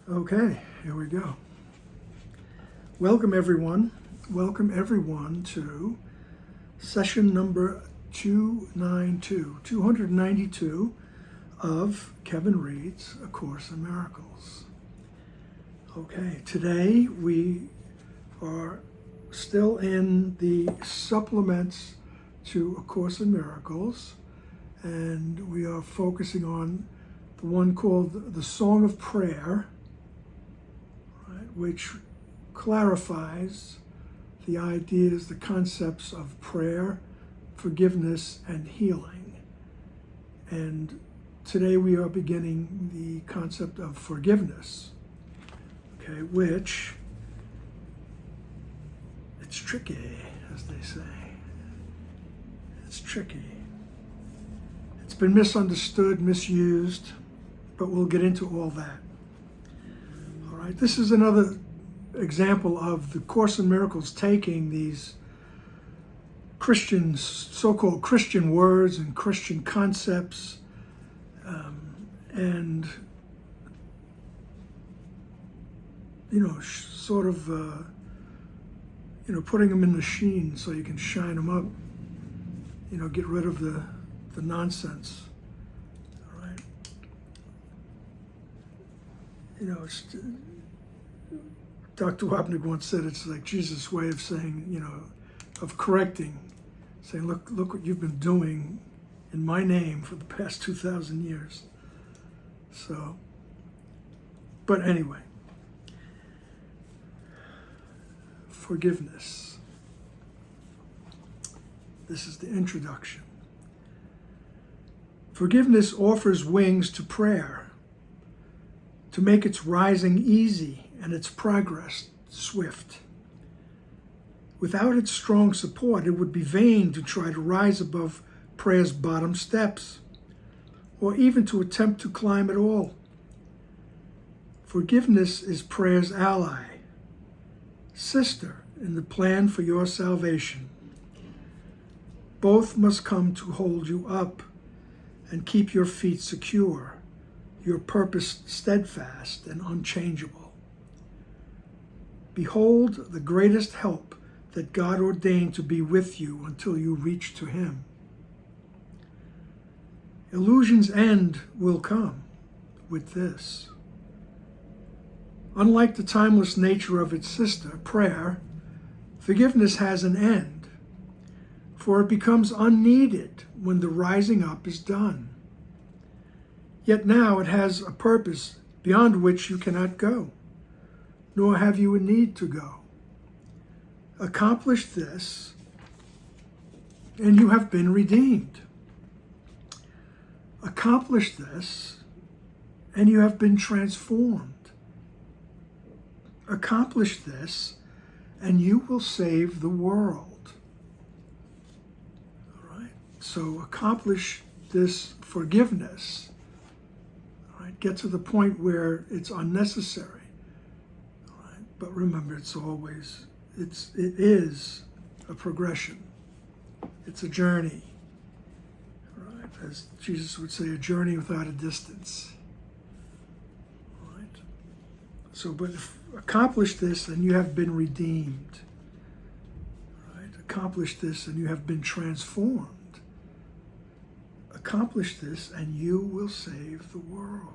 Okay, here we go. Welcome everyone. Welcome everyone to session number 292 of Kevin Reed's A Course in Miracles. Okay, today we are still in the supplements to A Course in Miracles, and we are focusing on the one called the Song of Prayer, which clarifies the ideas, the concepts of prayer, forgiveness, and healing. And today we are beginning the concept of forgiveness, okay, which, it's tricky, as they say. It's tricky. It's been misunderstood, misused, but we'll get into all that. This is another example of the Course in Miracles taking these Christian, so-called Christian words and Christian concepts and, sort of, putting them in the sheen so you can shine them up, get rid of the nonsense. All right. Dr. Wapnick once said it's like Jesus' way of saying, of correcting, saying, look what you've been doing in my name for the past 2,000 years. So, but anyway, forgiveness. This is the introduction. Forgiveness offers wings to prayer, to make its rising easy and its progress swift. Without its strong support, it would be vain to try to rise above prayer's bottom steps, or even to attempt to climb at all. Forgiveness is prayer's ally, sister in the plan for your salvation. Both must come to hold you up and keep your feet secure, your purpose steadfast and unchangeable. Behold the greatest help that God ordained to be with you until you reach to Him. Illusion's end will come with this. Unlike the timeless nature of its sister, prayer, forgiveness has an end, for it becomes unneeded when the rising up is done. Yet now it has a purpose beyond which you cannot go, nor have you a need to go. Accomplish this, and you have been redeemed. Accomplish this, and you have been transformed. Accomplish this, and you will save the world. All right? So accomplish this forgiveness. All right? Get to the point where it's unnecessary. But remember, it is a progression. It's a journey, right? As Jesus would say, a journey without a distance, right? So, but accomplish this and you have been redeemed, right? Accomplish this and you have been transformed. Accomplish this and you will save the world.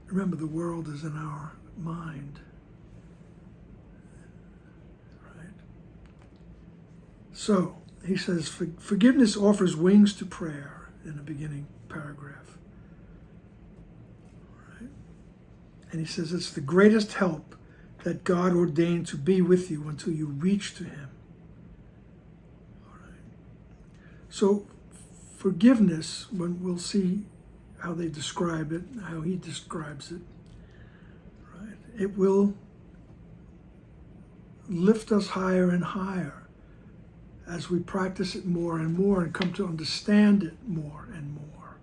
Remember, the world is in our mind, right? So, he says, forgiveness offers wings to prayer in the beginning paragraph, right? And he says, it's the greatest help that God ordained to be with you until you reach to Him. All right. So, forgiveness, when we'll see how they describe it, how he describes it, right? It will lift us higher and higher as we practice it more and more and come to understand it more and more.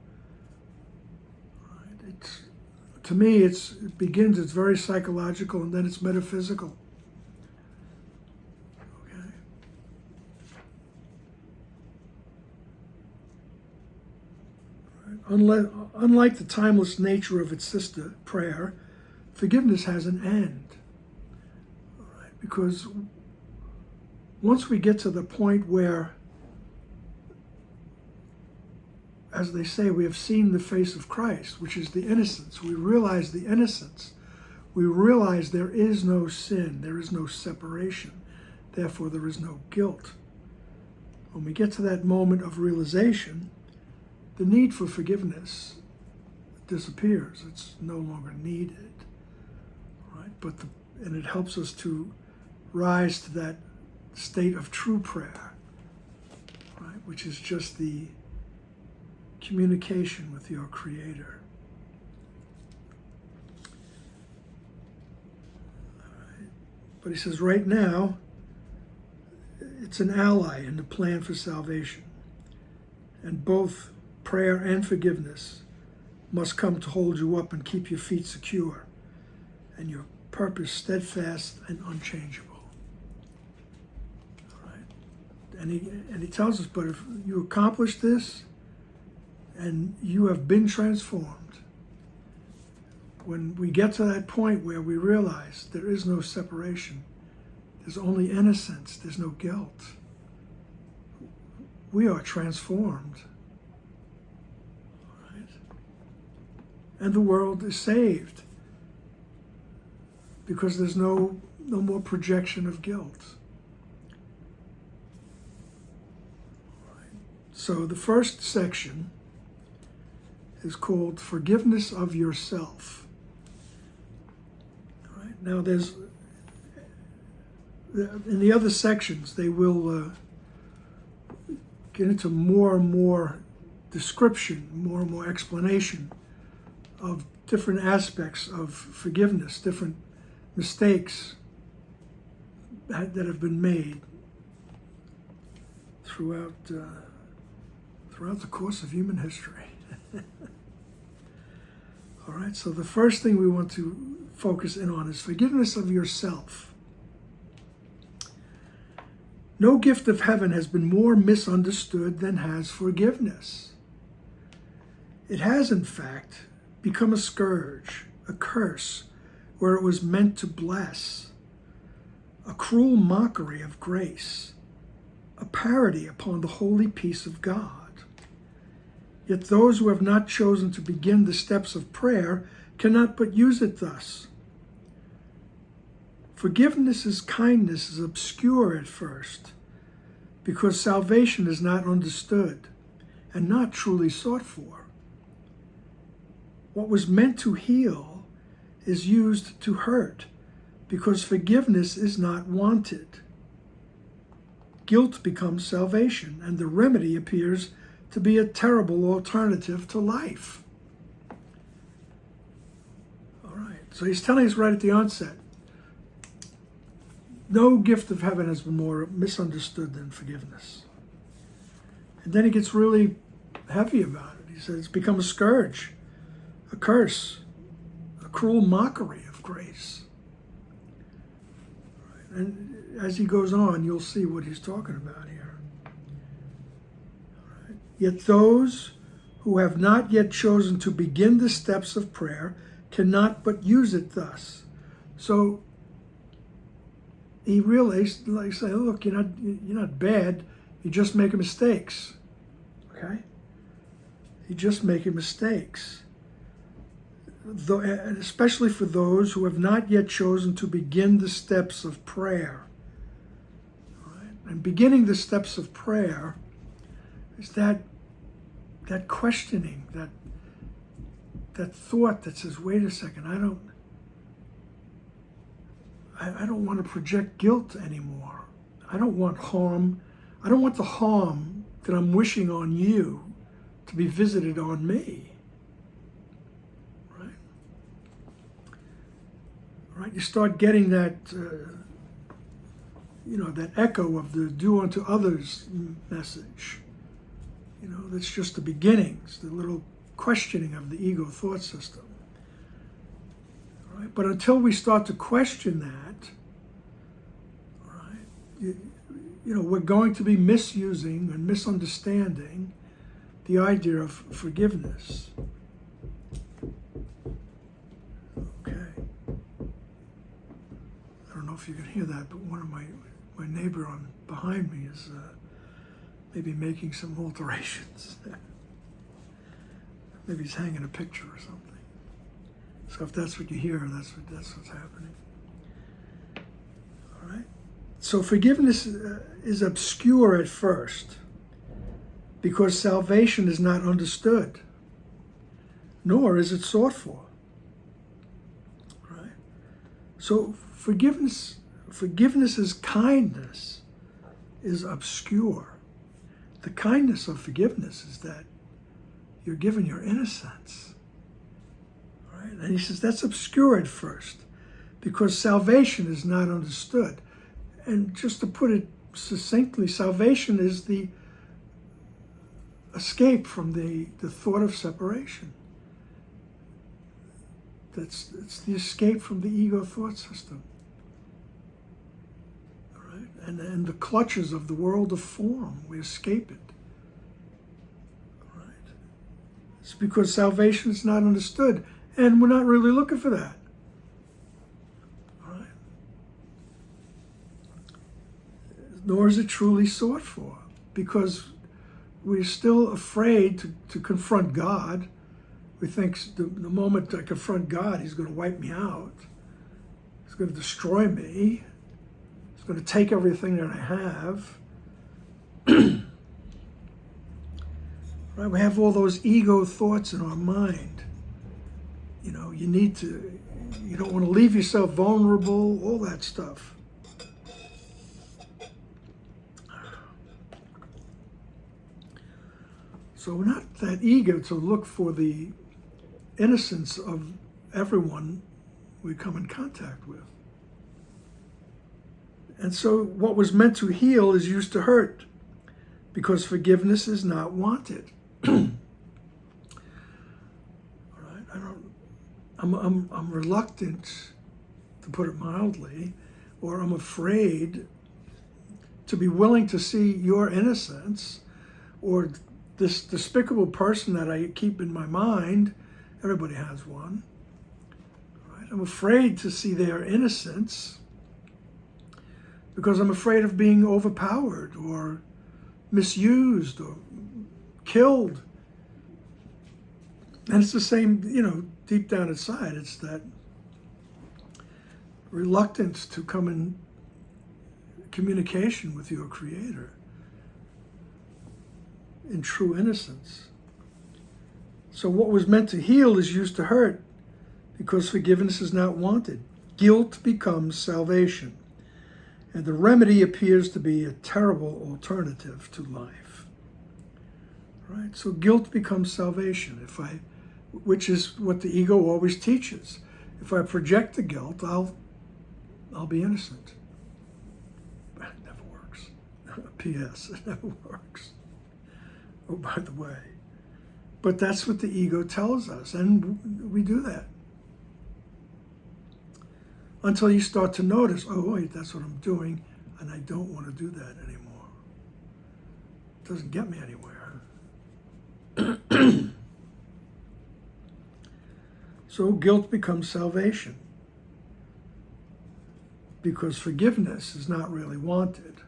Right? To me, it begins, it's very psychological, and then it's metaphysical. Okay? Unlike the timeless nature of its sister, prayer, forgiveness has an end. All right? Because once we get to the point where, as they say, we have seen the face of Christ, which is the innocence. We realize the innocence. We realize there is no sin, there is no separation, therefore there is no guilt. When we get to that moment of realization, the need for forgiveness disappears. It's no longer needed, right? And it helps us to rise to that state of true prayer, right? Which is just the communication with your Creator. But he says right now, it's an ally in the plan for salvation. And both prayer and forgiveness must come to hold you up and keep your feet secure and your purpose steadfast and unchangeable. All right? And he tells us, but if you accomplish this and you have been transformed, when we get to that point where we realize there is no separation, there's only innocence, there's no guilt, we are transformed. Right? And the world is saved because there's no more projection of guilt. Right. So the first section is called Forgiveness of Yourself. Now, there's, in the other sections, they will get into more and more description, more and more explanation of different aspects of forgiveness, different mistakes that have been made throughout the course of human history. All right, so the first thing we want to focus in on is forgiveness of yourself. No gift of heaven has been more misunderstood than has forgiveness. It has, in fact, become a scourge, a curse, where it was meant to bless, a cruel mockery of grace, a parody upon the holy peace of God. Yet those who have not chosen to begin the steps of prayer cannot but use it thus. Forgiveness' kindness is obscure at first, because salvation is not understood and not truly sought for. What was meant to heal is used to hurt, because forgiveness is not wanted. Guilt becomes salvation, and the remedy appears to be a terrible alternative to life. All right, so he's telling us right at the onset, no gift of heaven has been more misunderstood than forgiveness. And then he gets really heavy about it. He says it's become a scourge, a curse, a cruel mockery of grace. And as he goes on, you'll see what he's talking about here. All right. Yet those who have not yet chosen to begin the steps of prayer cannot but use it thus. So he realized, like, say, look, you're not bad. You're just making mistakes. Okay? You're just making mistakes. And especially for those who have not yet chosen to begin the steps of prayer. All right? And beginning the steps of prayer is that questioning, that thought that says, wait a second, I don't want to project guilt anymore. I don't want harm. I don't want the harm that I'm wishing on you to be visited on me. Right? Right? You start getting that, that echo of the do unto others message. That's just the beginnings, the little questioning of the ego thought system. Right? But until we start to question that, right, we're going to be misusing and misunderstanding the idea of forgiveness. Okay. I don't know if you can hear that, but one of my neighbor behind me is maybe making some alterations. Maybe he's hanging a picture or something. So if that's what you hear, that's what's happening. All right. So forgiveness is obscure at first because salvation is not understood, nor is it sought for. Right. So forgiveness's kindness is obscure. The kindness of forgiveness is that you're given your innocence. Right? And he says that's obscure at first because salvation is not understood. And just to put it succinctly, salvation is the escape from the thought of separation. It's the escape from the ego thought system. Right? And the clutches of the world of form, we escape it. It's because salvation is not understood, and we're not really looking for that. All right? Nor is it truly sought for, because we're still afraid to confront God. We think the moment I confront God, he's going to wipe me out. He's going to destroy me. He's going to take everything that I have. Right? We have all those ego thoughts in our mind. You know, you don't want to leave yourself vulnerable, all that stuff. So we're not that eager to look for the innocence of everyone we come in contact with. And so what was meant to heal is used to hurt because forgiveness is not wanted. All right, I'm reluctant, to put it mildly, or I'm afraid to be willing to see your innocence or this despicable person that I keep in my mind. Everybody has one. Right? I'm afraid to see their innocence because I'm afraid of being overpowered or misused or killed. And it's the same, deep down inside, it's that reluctance to come in communication with your Creator in true innocence. So what was meant to heal is used to hurt because forgiveness is not wanted. Guilt becomes salvation, and the remedy appears to be a terrible alternative to life. Right? So guilt becomes salvation. Which is what the ego always teaches. If I project the guilt, I'll be innocent. But it never works. P.S. It never works. Oh, by the way. But that's what the ego tells us, and we do that. Until you start to notice, oh wait, that's what I'm doing, and I don't want to do that anymore. It doesn't get me anywhere. So guilt becomes salvation because forgiveness is not really wanted.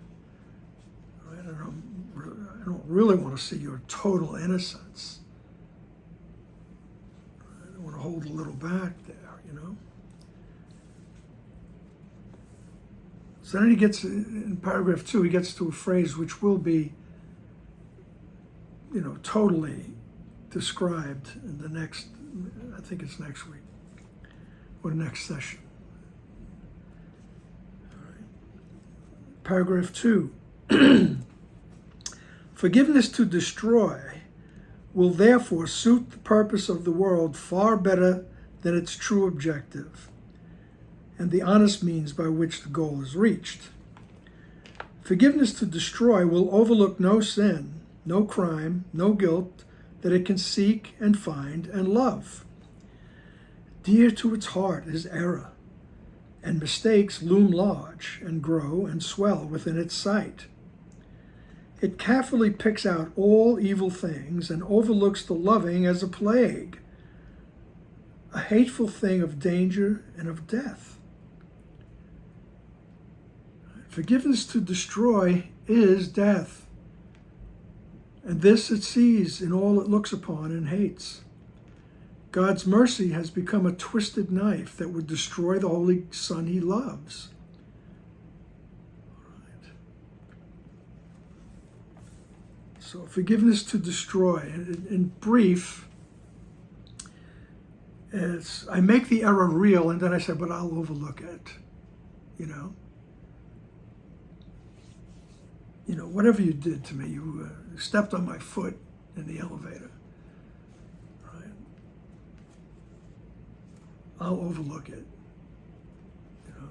Right? I don't really want to see your total innocence. I want to hold a little back there, So then he gets, in paragraph 2, he gets to a phrase which will be, totally described in the next, I think it's next week, or next session. All right. Paragraph 2. Forgiveness to destroy will therefore suit the purpose of the world far better than its true objective and the honest means by which the goal is reached. Forgiveness to destroy will overlook no sin, no crime, no guilt that it can seek and find and love. Dear to its heart is error, and mistakes loom large and grow and swell within its sight. It carefully picks out all evil things and overlooks the loving as a plague, a hateful thing of danger and of death. Forgiveness to destroy is death, and this it sees in all it looks upon and hates. God's mercy has become a twisted knife that would destroy the Holy Son he loves. So forgiveness to destroy, in brief, is I make the error real and then I say, but I'll overlook it, you know. You know, whatever you did to me, you stepped on my foot in the elevator, right? I'll overlook it, you know.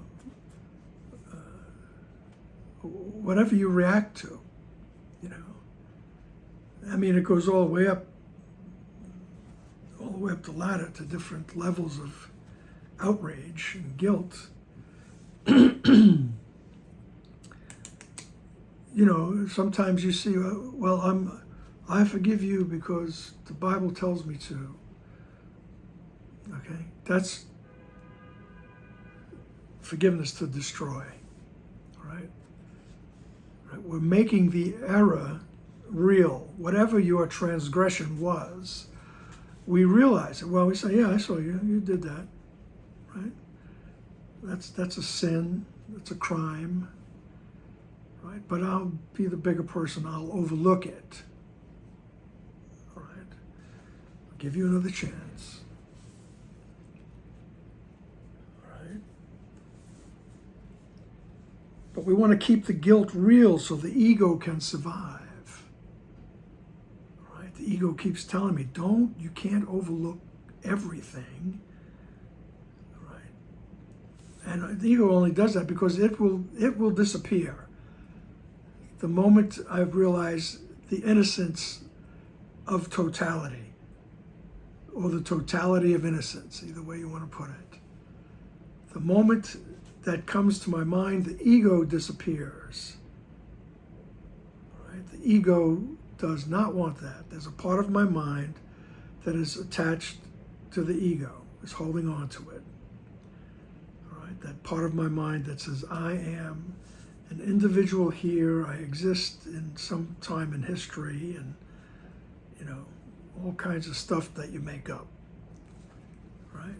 Whatever you react to, you know. I mean, it goes all the way up the ladder to different levels of outrage and guilt. You know, sometimes you see, well, I forgive you because the Bible tells me to. Okay, that's forgiveness to destroy. Right? We're making the error real. Whatever your transgression was, we realize it. Well, we say, yeah, I saw you. You did that. Right? That's a sin. That's a crime. Right? But I'll be the bigger person. I'll overlook it. All right? I'll give you another chance. All right? But we want to keep the guilt real so the ego can survive. All right? The ego keeps telling me, you can't overlook everything. All right? And the ego only does that because it will disappear. The moment I've realized the innocence of totality, or the totality of innocence, either way you want to put it. The moment that comes to my mind, the ego disappears. Right? The ego does not want that. There's a part of my mind that is attached to the ego, is holding on to it. All right? That part of my mind that says, I am an individual here, I exist in some time in history, and, you know, all kinds of stuff that you make up, right?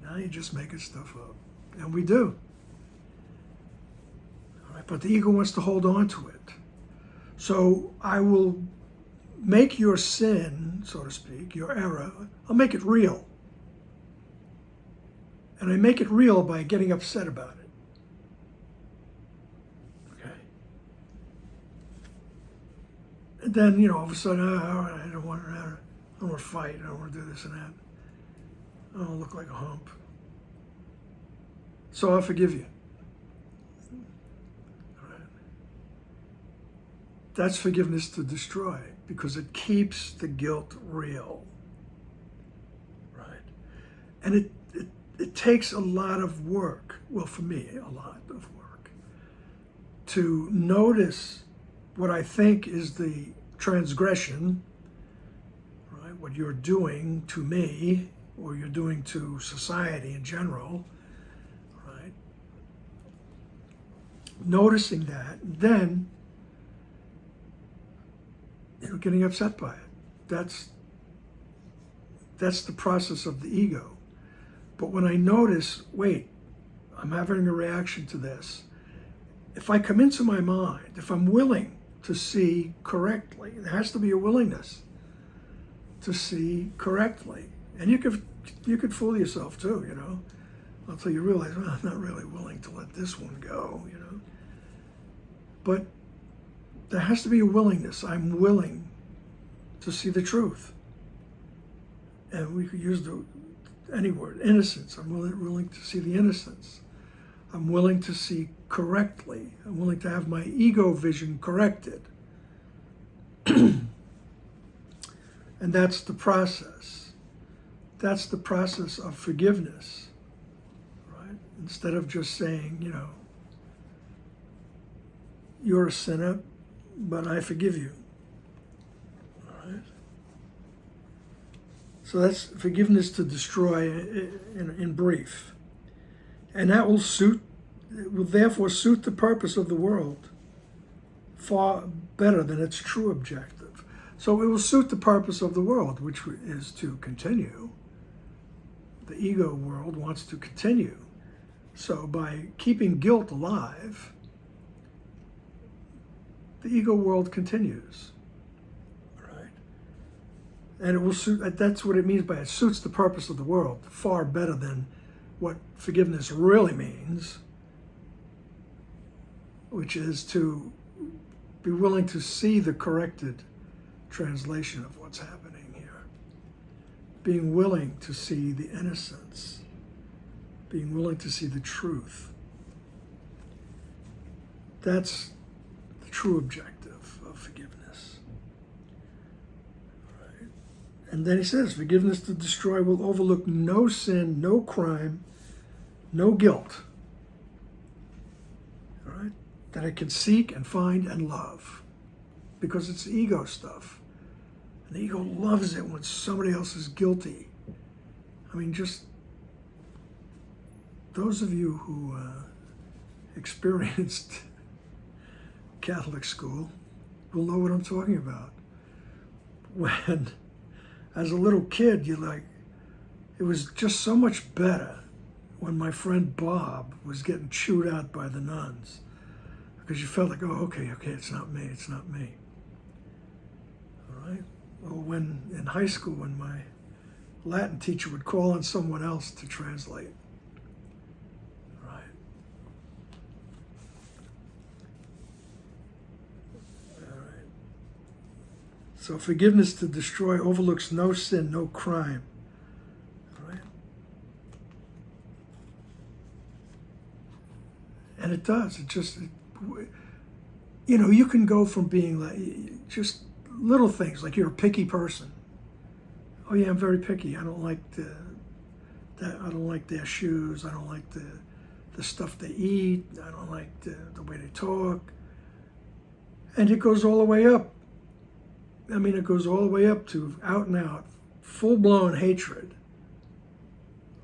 Now you're just making stuff up, and we do. All right, but the ego wants to hold on to it. So I will make your sin, so to speak, your error, I'll make it real. And I make it real by getting upset about it. And then, you know, all of a sudden, I don't want to fight. I don't want to do this and that. I don't look like a hump. So I'll forgive you. All right. That's forgiveness to destroy because it keeps the guilt real. Right? And it takes a lot of work, well, for me, a lot of work, to notice what I think is the transgression, right? What you're doing to me, or you're doing to society in general, right? Noticing that, then, you know, getting upset by it. That's the process of the ego. But when I notice, wait, I'm having a reaction to this. If I come into my mind, if I'm willing to see correctly. There has to be a willingness to see correctly. And you could fool yourself too, you know, until you realize, well, I'm not really willing to let this one go, you know. But there has to be a willingness. I'm willing to see the truth. And we could use any word, innocence. I'm willing to see the innocence. I'm willing to see correctly. I'm willing to have my ego vision corrected. And that's the process. That's the process of forgiveness, right? Instead of just saying, you know, you're a sinner, but I forgive you. All right? So that's forgiveness to destroy in brief. And that will therefore suit the purpose of the world far better than its true objective. So it will suit the purpose of the world, which is to continue. The ego world wants to continue. So by keeping guilt alive, the ego world continues. Right? And it will suit, that's what it means by it suits the purpose of the world far better than what forgiveness really means, which is to be willing to see the corrected translation of what's happening here. Being willing to see the innocence. Being willing to see the truth. That's the true objective of forgiveness. Right? And then he says, forgiveness to destroy will overlook no sin, no crime, no guilt. All right? That it can seek and find and love, because it's ego stuff. And the ego loves it when somebody else is guilty. I mean, just those of you who experienced Catholic school will know what I'm talking about. When, as a little kid, it was just so much better when my friend Bob was getting chewed out by the nuns. Because you felt like, oh, okay, it's not me. All right? Well, when in high school, when my Latin teacher would call on someone else to translate. Right? All right. So forgiveness to destroy overlooks no sin, no crime. All right? And it does. You can go from being like just little things, like you're a picky person. Oh yeah, I'm very picky. I don't like I don't like their shoes. I don't like the stuff they eat. I don't like the way they talk. And it goes all the way up. I mean, it goes all the way up to out and out, full-blown hatred.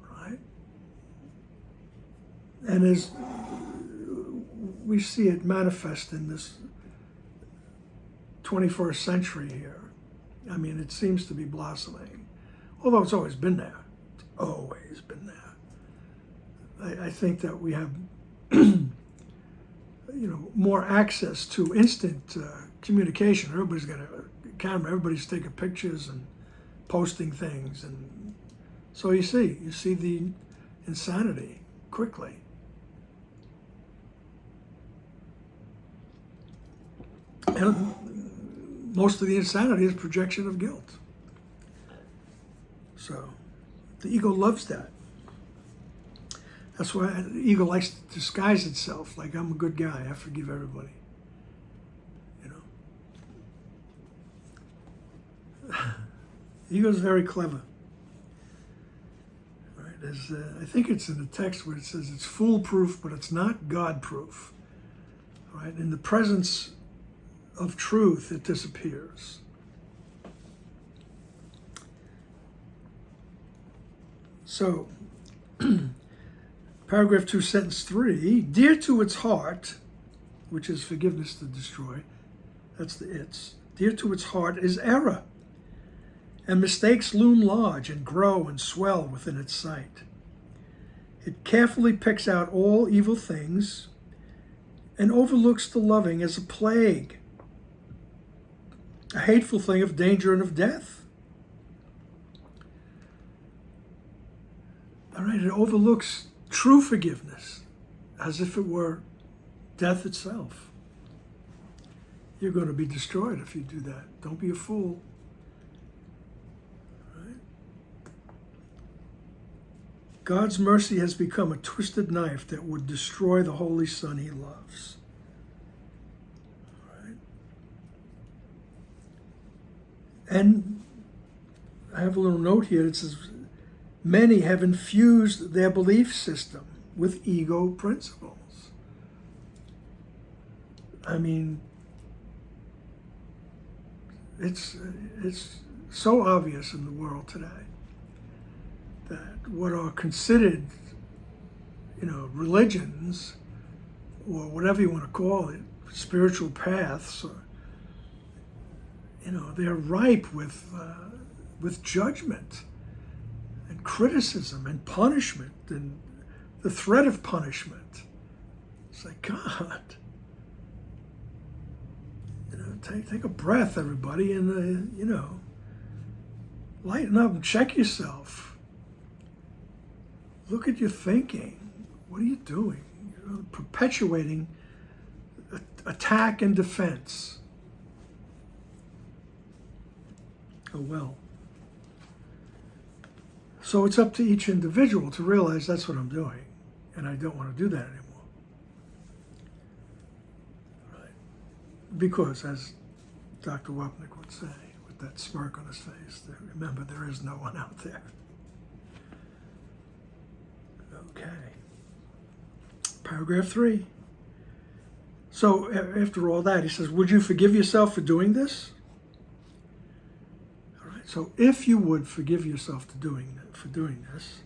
Right? And as we see it manifest in this 21st century here. I mean, it seems to be blossoming, although it's always been there. It's always been there. I think that we have, more access to instant communication. Everybody's got a camera. Everybody's taking pictures and posting things, and so you see the insanity quickly. And most of the insanity is projection of guilt. So the ego loves that. That's why the ego likes to disguise itself like, I'm a good guy, I forgive everybody. The ego is very clever. Right? I think it's in the text where it says it's foolproof, but it's not God-proof. Right? In the presence of truth, it disappears. So, paragraph 2, sentence 3, dear to its heart, which is forgiveness to destroy, that's the its, dear to its heart is error, and mistakes loom large and grow and swell within its sight. It carefully picks out all evil things and overlooks the loving as a plague, a hateful thing of danger and of death. All right, it overlooks true forgiveness as if it were death itself. You're going to be destroyed if you do that. Don't be a fool. Right? God's mercy has become a twisted knife that would destroy the Holy Son he loves. And I have a little note here that says, many have infused their belief system with ego principles. I mean, it's so obvious in the world today that what are considered, religions, or whatever you want to call it, spiritual paths, or, they're ripe with judgment and criticism and punishment and the threat of punishment. It's like, God, take a breath, everybody, and lighten up and check yourself. Look at your thinking. What are you doing? You're perpetuating attack and defense. Oh well. So it's up to each individual to realize that's what I'm doing, and I don't want to do that anymore. Right? Because, as Dr. Wapnick would say, with that smirk on his face, remember, there is no one out there. Okay. Paragraph 3. So after all that, he says, would you forgive yourself for doing this? All right. So if you would forgive yourself for doing this,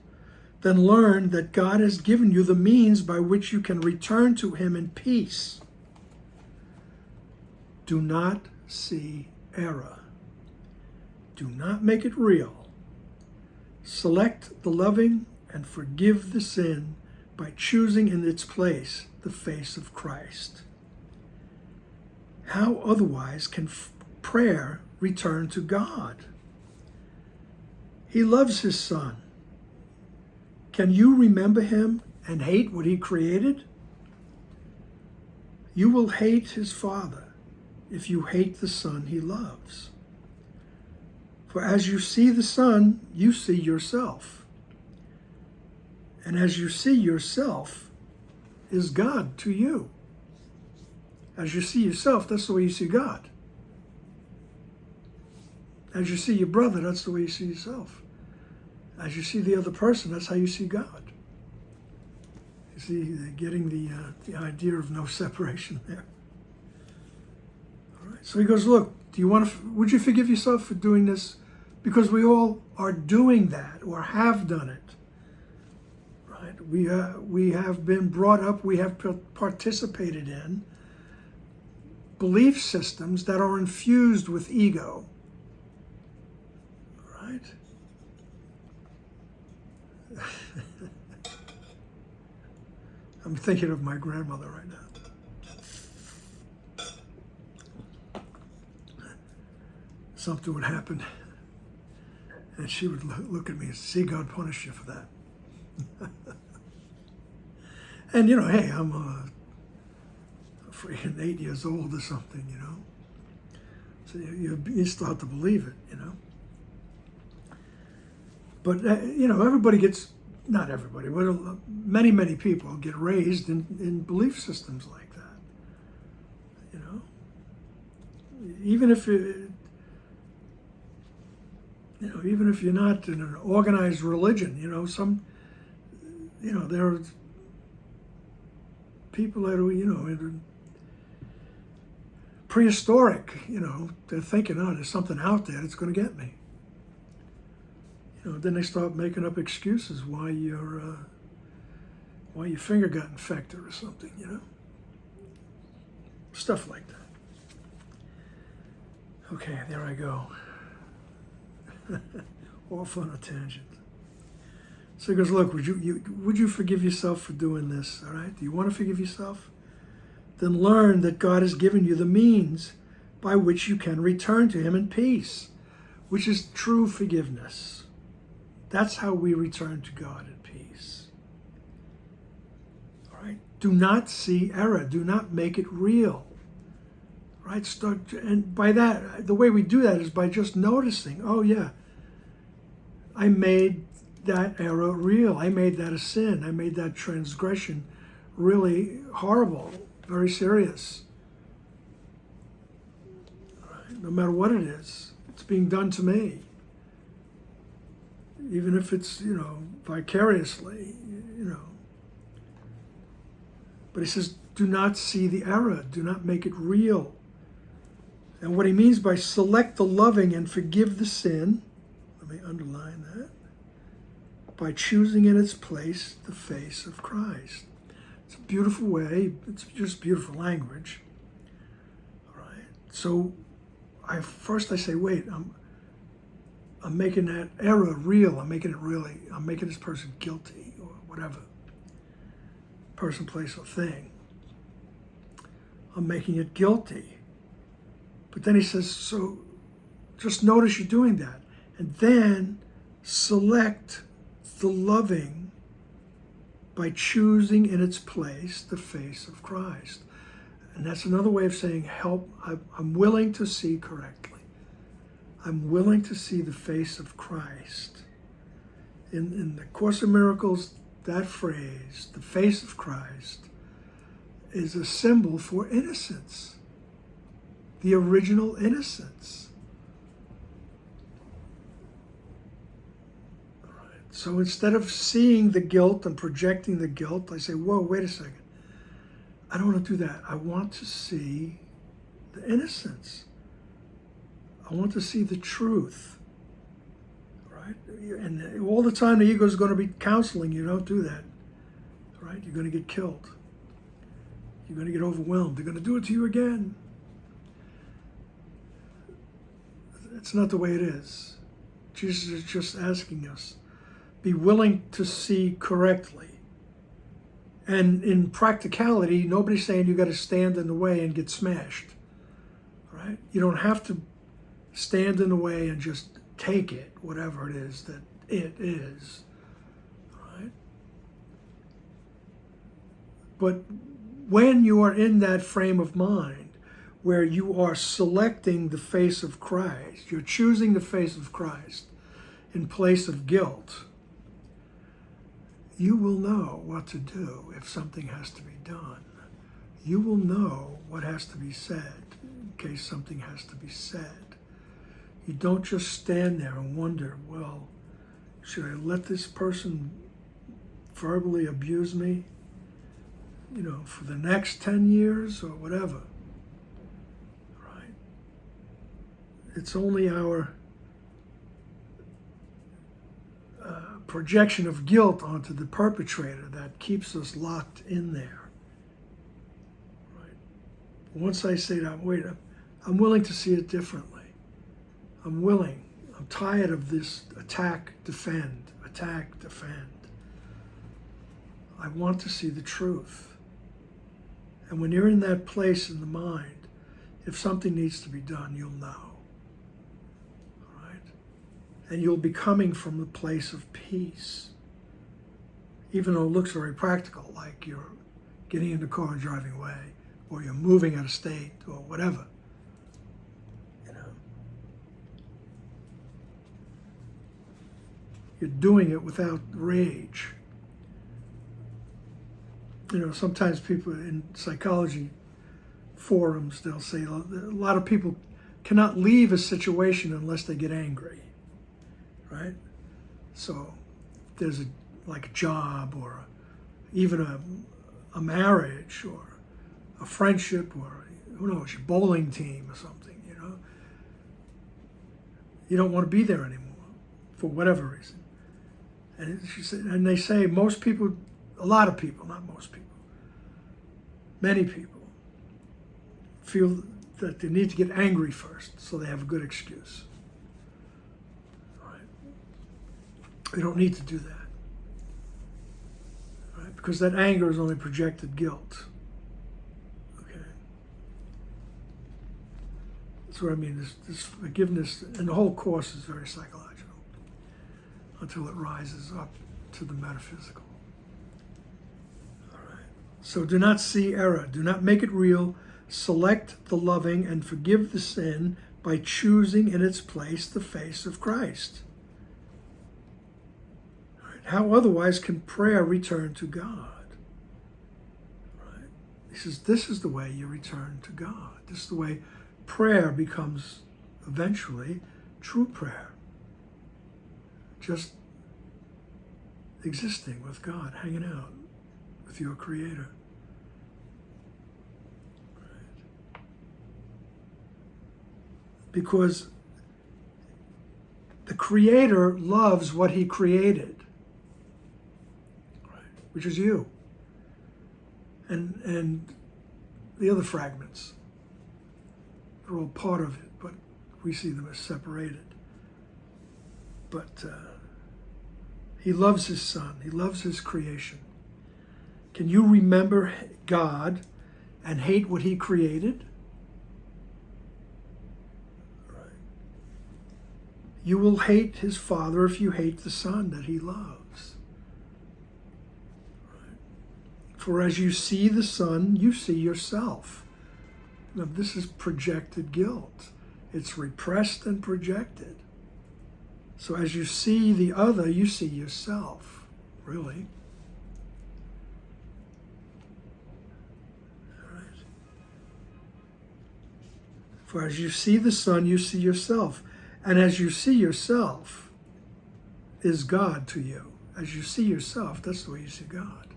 then learn that God has given you the means by which you can return to him in peace. Do not see error. Do not make it real. Select the loving and forgive the sin by choosing in its place the face of Christ. How otherwise can prayer return to God? He loves his Son. Can you remember him and hate what he created? You will hate his Father if you hate the Son he loves. For as you see the Son, you see yourself. And as you see yourself, is God to you. As you see yourself, that's the way you see God. As you see your brother, that's the way you see yourself. As you see the other person, that's how you see God. You see, they're getting the idea of no separation there. All right. So he goes, look, would you forgive yourself for doing this? Because we all are doing that or have done it. Right? We have been brought up, we have participated in belief systems that are infused with ego. Right? I'm thinking of my grandmother right now. Something would happen, and she would look at me and see God punish you for that. And hey, I'm freaking 8 years old or something, So you start to believe it, But, everybody gets, not everybody, but many people get raised in belief systems like that. Even if even if you're not in an organized religion, there are people that are, prehistoric, they're thinking, there's something out there that's going to get me. Then they start making up excuses why your finger got infected or something, Stuff like that. Okay, there I go. Off on a tangent. So he goes, look, would you forgive yourself for doing this, all right? Do you want to forgive yourself? Then learn that God has given you the means by which you can return to him in peace, which is true forgiveness. That's how we return to God in peace. All right? Do not see error. Do not make it real. Right? And by that, the way we do that is by just noticing, oh yeah, I made that error real. I made that a sin. I made that transgression really horrible, very serious. Right? No matter what it is, it's being done to me. Even if it's, vicariously, But he says, do not see the error. Do not make it real. And what he means by select the loving and forgive the sin, let me underline that, by choosing in its place the face of Christ. It's a beautiful way, it's just beautiful language. All right. So I say, wait, I'm making that error real. I'm making this person guilty or whatever. Person, place, or thing. I'm making it guilty. But then he says, so just notice you're doing that. And then select the loving by choosing in its place the face of Christ. And that's another way of saying, I'm willing to see correctly. I'm willing to see the face of Christ. In the Course in Miracles, that phrase, the face of Christ, is a symbol for innocence. The original innocence. All right. So instead of seeing the guilt and projecting the guilt, I say, whoa, wait a second. I don't want to do that. I want to see the innocence. I want to see the truth. Right? And all the time the ego is going to be counseling you, don't do that. Right? You're going to get killed. You're going to get overwhelmed. They're going to do it to you again. It's not the way it is. Jesus is just asking us, be willing to see correctly. And in practicality, nobody's saying you got to stand in the way and get smashed. Right? You don't have to stand in the way and just take it, whatever it is that it is. Right? But when you are in that frame of mind where you are selecting the face of Christ, you're choosing the face of Christ in place of guilt, you will know what to do if something has to be done. You will know what has to be said in case something has to be said. You don't just stand there and wonder, well, should I let this person verbally abuse me, for the next 10 years or whatever, right? It's only our projection of guilt onto the perpetrator that keeps us locked in there, right? Once I say that, wait, I'm willing to see it differently. I'm tired of this attack, defend. I want to see the truth. And when you're in that place in the mind, if something needs to be done, you'll know. All right? And you'll be coming from the place of peace. Even though it looks very practical, like you're getting in the car and driving away, or you're moving out of state, or whatever. You're doing it without rage. Sometimes people in psychology forums, they'll say a lot of people cannot leave a situation unless they get angry, right? So there's a job or even a marriage or a friendship or who knows, your bowling team or something, You don't want to be there anymore for whatever reason. And they say most people, a lot of people, not most people, many people feel that they need to get angry first so they have a good excuse. Right? They don't need to do that. Right? Because that anger is only projected guilt. Okay? That's what I mean. This forgiveness, and the whole course is very psychological until it rises up to the metaphysical. All right. So do not see error. Do not make it real. Select the loving and forgive the sin by choosing in its place the face of Christ. All right. How otherwise can prayer return to God? Right. He says this is the way you return to God. This is the way prayer becomes eventually true prayer. Just existing with God, hanging out with your Creator. Right. because the Creator loves what He created, right, which is you. And the other fragments, they're all part of it, but we see them as separated. But He loves His Son. He loves His creation. Can you remember God and hate what He created? Right. You will hate His Father if you hate the Son that He loves. Right. For as you see the Son, you see yourself. Now, this is projected guilt. It's repressed and projected. So as you see the other, you see yourself, really. All right. For as you see the Son, you see yourself. And as you see yourself is God to you. As you see yourself, that's the way you see God.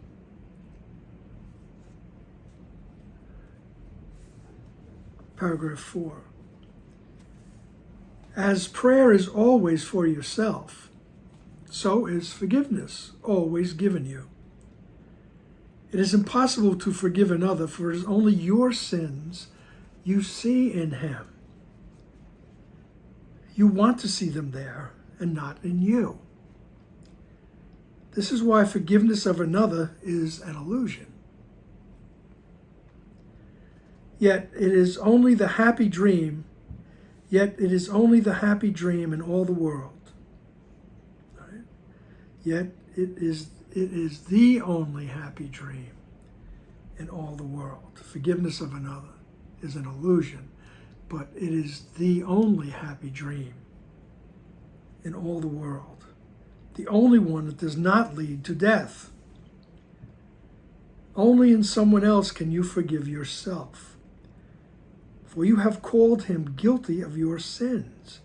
Paragraph 4. As prayer is always for yourself, so is forgiveness always given you. It is impossible to forgive another, for it is only your sins you see in him. You want to see them there and not in you. This is why forgiveness of another is an illusion. Yet it is only the happy dream in all the world. Right? Yet it is the only happy dream in all the world. Forgiveness of another is an illusion, but it is the only happy dream in all the world. The only one that does not lead to death. Only in someone else can you forgive yourself. For you have called him guilty of your sins,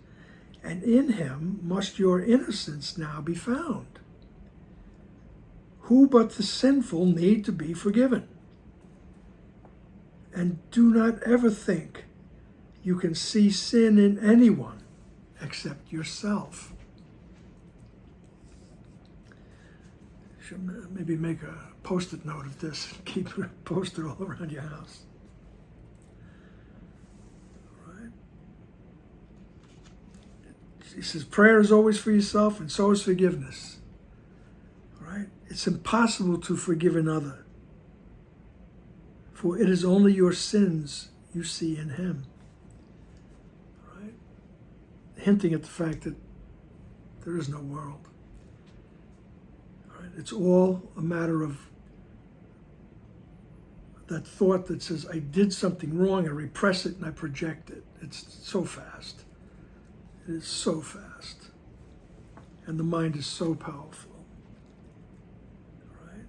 and in him must your innocence now be found. Who but the sinful need to be forgiven? And do not ever think you can see sin in anyone except yourself. Should maybe make a post-it note of this and keep it posted all around your house. He says, prayer is always for yourself, and so is forgiveness. Right? It's impossible to forgive another, for it is only your sins you see in him. Right? Hinting at the fact that there is no world. Right? It's all a matter of that thought that says, I did something wrong, I repress it and I project it. It's so fast. It is so fast. And the mind is so powerful. Right?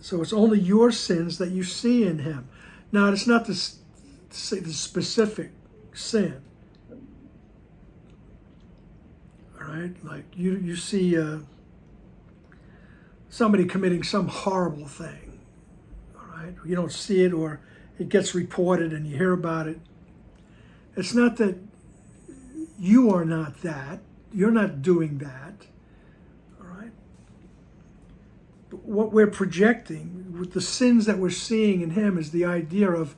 So it's only your sins that you see in him. Now, it's not to say the specific sin. All right? Like you see somebody committing some horrible thing. All right? You don't see it, or it gets reported and you hear about it. It's not that you are not that. You're not doing that. All right? But what we're projecting with the sins that we're seeing in him is the idea of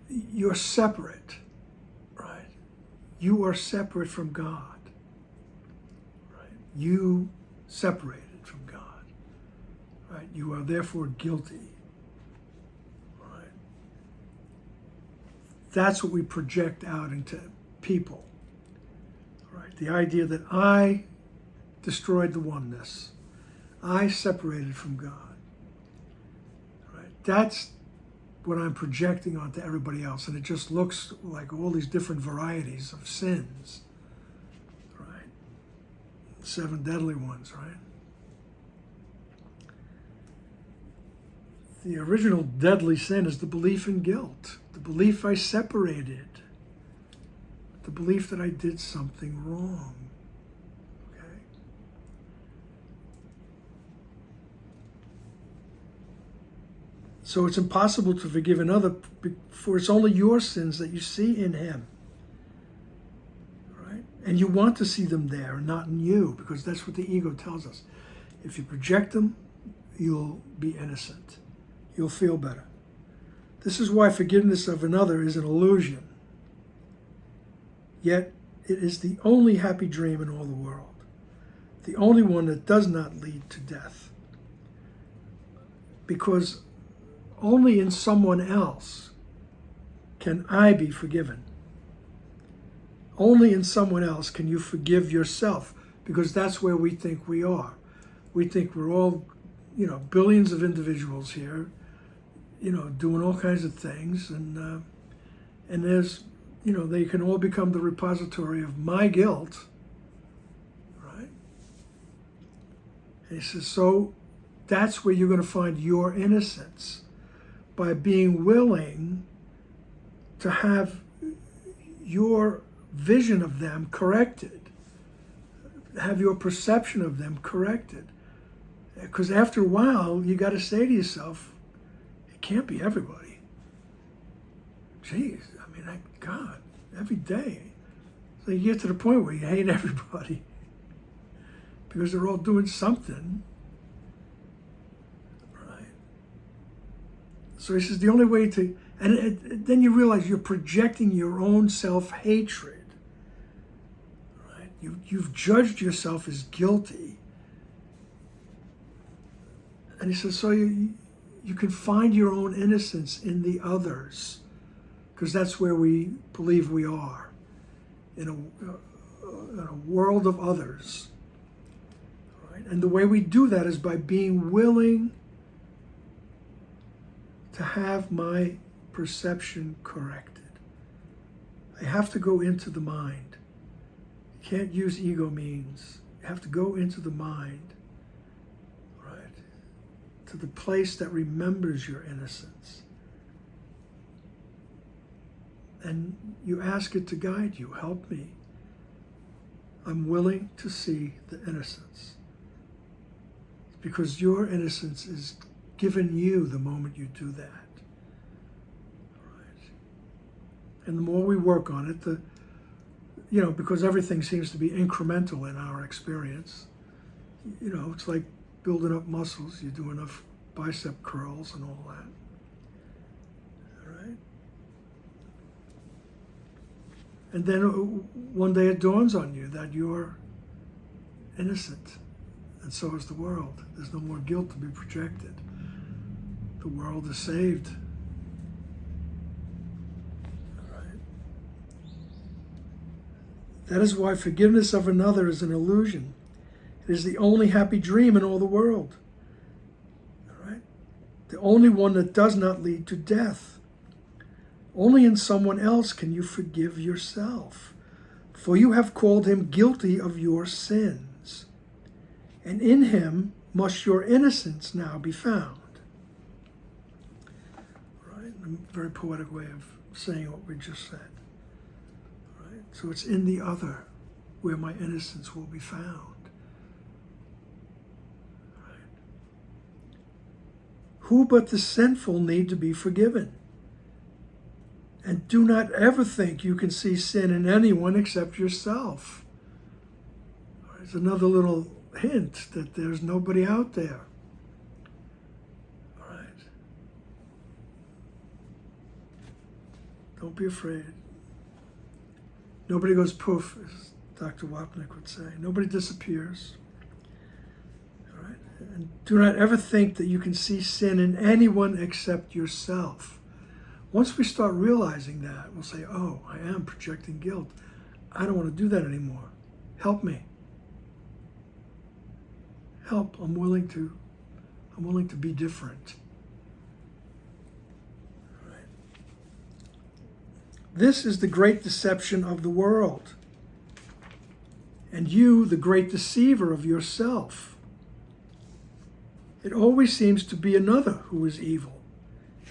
you're separate. Right? You are separate from God. Right? You separated from God. Right? You are therefore guilty. That's what we project out into people, right? The idea that I destroyed the oneness. I separated from God, right? That's what I'm projecting onto everybody else. And it just looks like all these different varieties of sins, right? 7 deadly ones, right? The original deadly sin is the belief in guilt. The belief I separated, the belief that I did something wrong, okay? So it's impossible to forgive another, for it's only your sins that you see in him. Right? And you want to see them there, not in you, because that's what the ego tells us. If you project them, you'll be innocent. You'll feel better. This is why forgiveness of another is an illusion. Yet it is the only happy dream in all the world. The only one that does not lead to death. Because only in someone else can I be forgiven. Only in someone else can you forgive yourself, because that's where we think we are. We think we're all, billions of individuals here, doing all kinds of things, and there's, they can all become the repository of my guilt, right? And he says, so that's where you're going to find your innocence, by being willing to have your vision of them corrected, have your perception of them corrected. Because after a while, you got to say to yourself, it can't be everybody. Jeez, God, every day. So you get to the point where you hate everybody because they're all doing something. So he says the only way to, and then you realize you're projecting your own self-hatred, right? You've judged yourself as guilty. And he says, so you can find your own innocence in the others, because that's where we believe we are, in a world of others. Right? And the way we do that is by being willing to have my perception corrected. I have to go into the mind. You can't use ego means. You have to go into the mind, right? To the place that remembers your innocence. And you ask it to guide you. Help me. I'm willing to see the innocence. Because your innocence is given you the moment you do that. Right. And the more we work on it, because everything seems to be incremental in our experience. It's like building up muscles. You do enough bicep curls and all that. All right. And then one day it dawns on you that you're innocent, and so is the world. There's no more guilt to be projected. The world is saved. All right. That is why forgiveness of another is an illusion. It is the only happy dream in all the world. All right. The only one that does not lead to death. Only in someone else can you forgive yourself, for you have called him guilty of your sins, and in him must your innocence now be found. A very poetic way of saying what we just said. Right? So it's in the other where my innocence will be found. Right? Who but the sinful need to be forgiven? And do not ever think you can see sin in anyone except yourself. It's another little hint that there's nobody out there. Don't be afraid. Nobody goes poof, as Dr. Wapnick would say. Nobody disappears. All right? And do not ever think that you can see sin in anyone except yourself. Once we start realizing that, we'll say, oh, I am projecting guilt. I don't want to do that anymore. Help me. Help. I'm willing to be different. This is the great deception of the world, and you the great deceiver of yourself. It always seems to be another who is evil,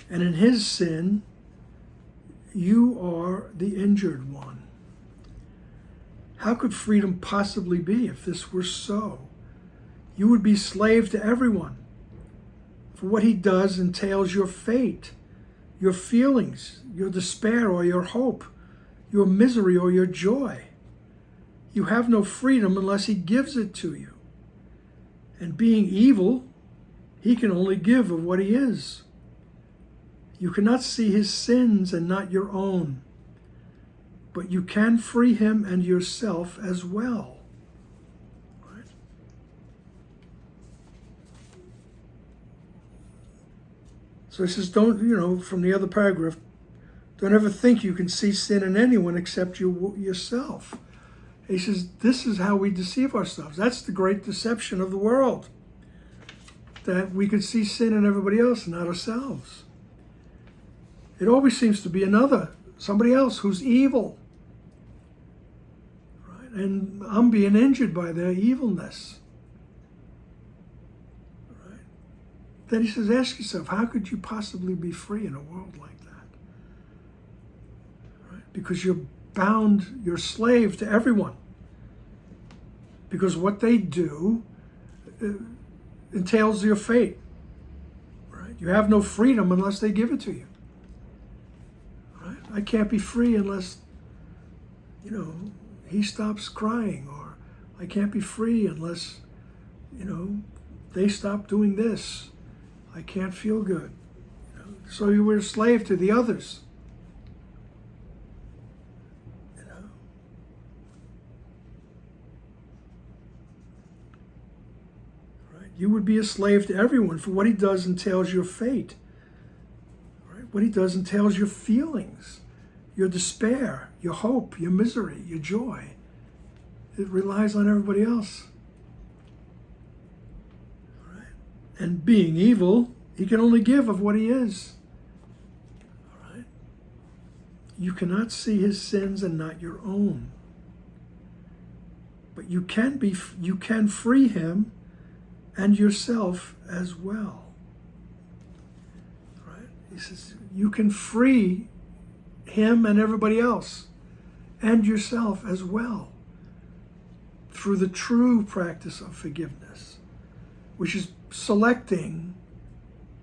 and in his sin, you are the injured one. How could freedom possibly be if this were so? You would be slave to everyone, For what he does entails your fate, your feelings, your despair or your hope, your misery or your joy. You have no freedom unless he gives it to you. And being evil, he can only give of what he is. You cannot see his sins and not your own, but you can free him and yourself as well. Right? So he says, don't, from the other paragraph, don't ever think you can see sin in anyone except yourself. He says, this is how we deceive ourselves. That's the great deception of the world, that we could see sin in everybody else and not ourselves. It always seems to be somebody else who's evil. Right? And I'm being injured by their evilness. Right? Then he says, ask yourself, how could you possibly be free in a world like that? Right? Because you're bound, you're slave to everyone. Because what they do entails your fate. Right? You have no freedom unless they give it to you. Right? I can't be free unless, he stops crying, or I can't be free unless, they stop doing this. I can't feel good. So you were a slave to the others. You would be a slave to everyone, for what he does entails your fate. Right? What he does entails your feelings, your despair, your hope, your misery, your joy. It relies on everybody else. Right? And being evil, he can only give of what he is. Right? You cannot see his sins and not your own. But you can free him and yourself as well. Right? He says, you can free him and everybody else and yourself as well through the true practice of forgiveness, which is selecting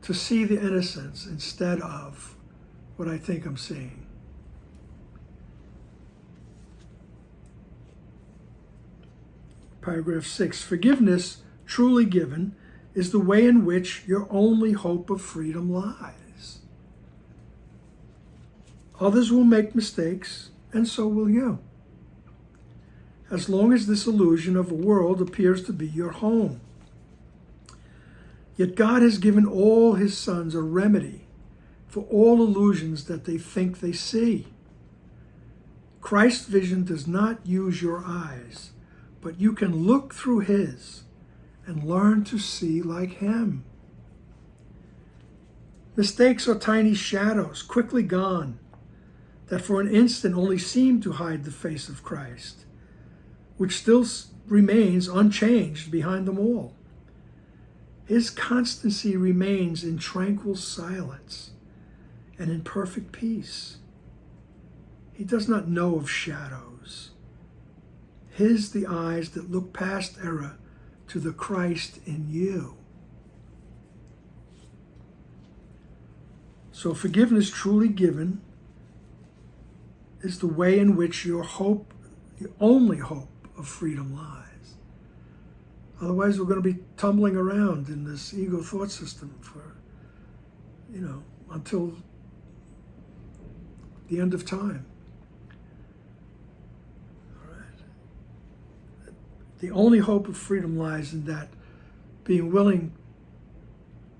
to see the innocence instead of what I think I'm seeing. Paragraph 6, forgiveness truly given is the way in which your only hope of freedom lies. Others will make mistakes, and so will you, as long as this illusion of a world appears to be your home. Yet God has given all his sons a remedy for all illusions that they think they see. Christ's vision does not use your eyes, but you can look through his and learn to see like him. Mistakes are tiny shadows, quickly gone, that for an instant only seem to hide the face of Christ, which still remains unchanged behind them all. His constancy remains in tranquil silence and in perfect peace. He does not know of shadows. His the eyes that look past error to the Christ in you. So forgiveness truly given is the way in which your hope, the only hope of freedom lies. Otherwise, we're going to be tumbling around in this ego thought system for, until the end of time. The only hope of freedom lies in that being willing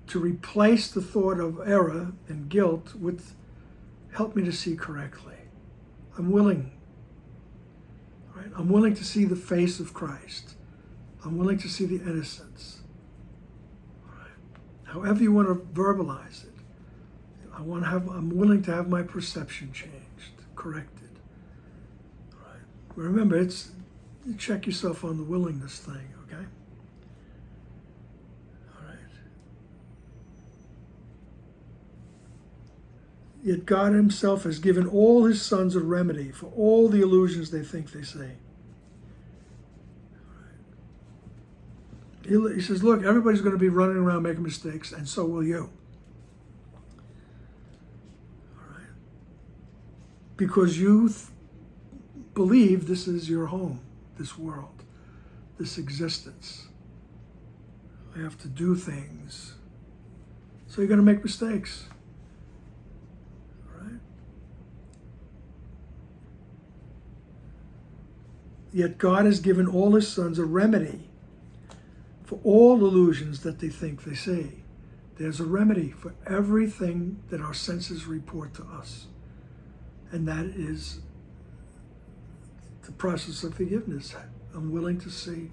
to replace the thought of error and guilt with help me to see correctly. I'm willing. Right? I'm willing to see the face of Christ. I'm willing to see the innocence. Right? However you want to verbalize it. I'm willing to have my perception changed, corrected. Right? Remember, you check yourself on the willingness thing, okay? All right. Yet God himself has given all his sons a remedy for all the illusions they think they see. He says, look, everybody's going to be running around making mistakes, and so will you. All right? Because you believe this is your home, this world, this existence. I have to do things. So you're going to make mistakes. All right? Yet God has given all his sons a remedy for all illusions that they think they see. There's a remedy for everything that our senses report to us. And that is the process of forgiveness. I'm willing to see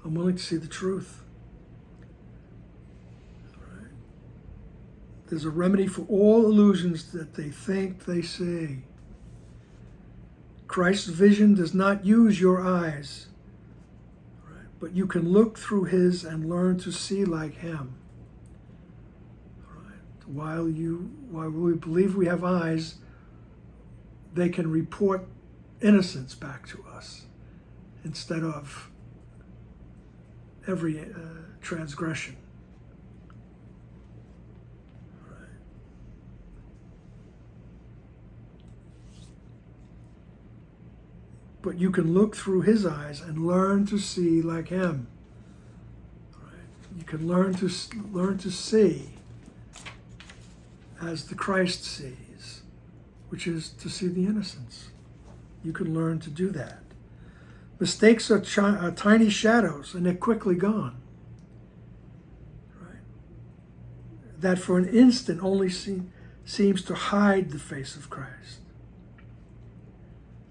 the truth. All right? There's a remedy for all illusions that they think they see. Christ's vision does not use your eyes, right? But you can look through his and learn to see like him. Right? While we believe we have eyes, they can report innocence back to us instead of every transgression. Right. But you can look through his eyes and learn to see like him. Right. You can learn to see as the Christ sees, which is to see the innocence. You can learn to do that. Mistakes are tiny shadows, and they're quickly gone. Right? That for an instant only seems to hide the face of Christ.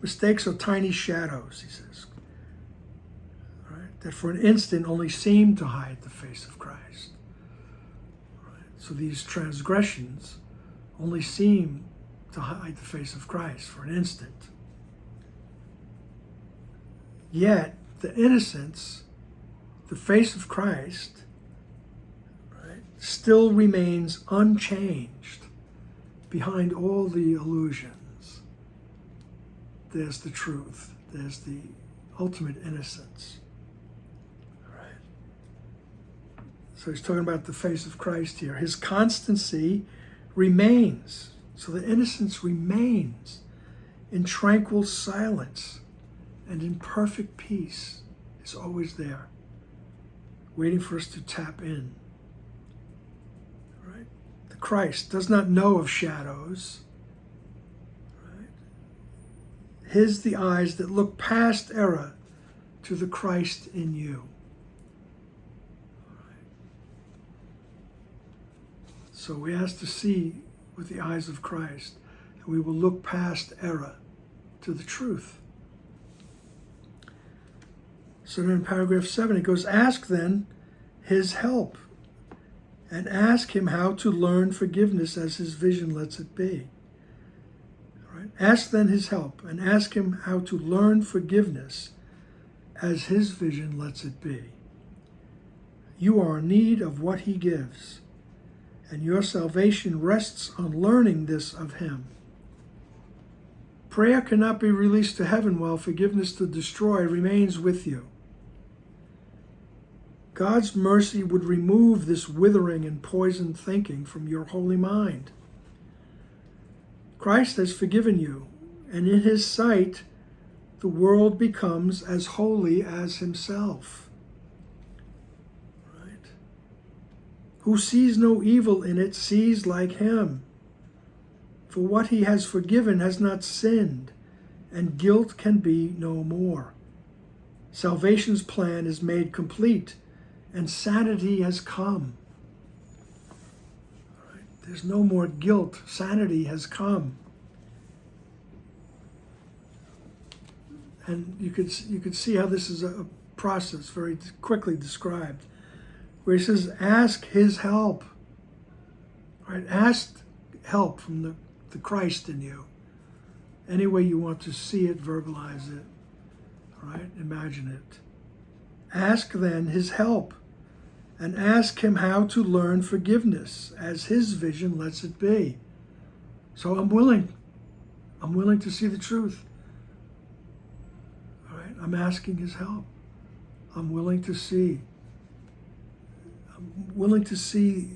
Mistakes are tiny shadows, he says. Right? That for an instant only seem to hide the face of Christ. Right? So these transgressions only seem to hide the face of Christ for an instant. Yet, the innocence, the face of Christ, right, still remains unchanged behind all the illusions. There's the truth. There's the ultimate innocence. Right. So he's talking about the face of Christ here. His constancy remains. So the innocence remains in tranquil silence and in perfect peace. It's always there, waiting for us to tap in. Right? The Christ does not know of shadows. Right? His the eyes that look past error to the Christ in you. Right? So we ask to see with the eyes of Christ, and we will look past error to the truth. So then in paragraph 7, it goes, ask then his help, and ask him how to learn forgiveness as his vision lets it be. All right? Ask then his help, and ask him how to learn forgiveness as his vision lets it be. You are in need of what he gives, and your salvation rests on learning this of him. Prayer cannot be released to heaven while forgiveness to destroy remains with you. God's mercy would remove this withering and poisoned thinking from your holy mind. Christ has forgiven you, and in his sight, the world becomes as holy as himself. Right? Who sees no evil in it sees like him. For what he has forgiven has not sinned, and guilt can be no more. Salvation's plan is made complete, and sanity has come. All right? There's no more guilt. Sanity has come. And you could see how this is a process very quickly described, where he says, ask his help. All right? Ask help from the Christ in you. Any way you want to see it, verbalize it. All right? Imagine it. Ask then his help, and ask him how to learn forgiveness as his vision lets it be. So I'm willing. I'm willing to see the truth. All right? I'm asking his help. I'm willing to see willing to see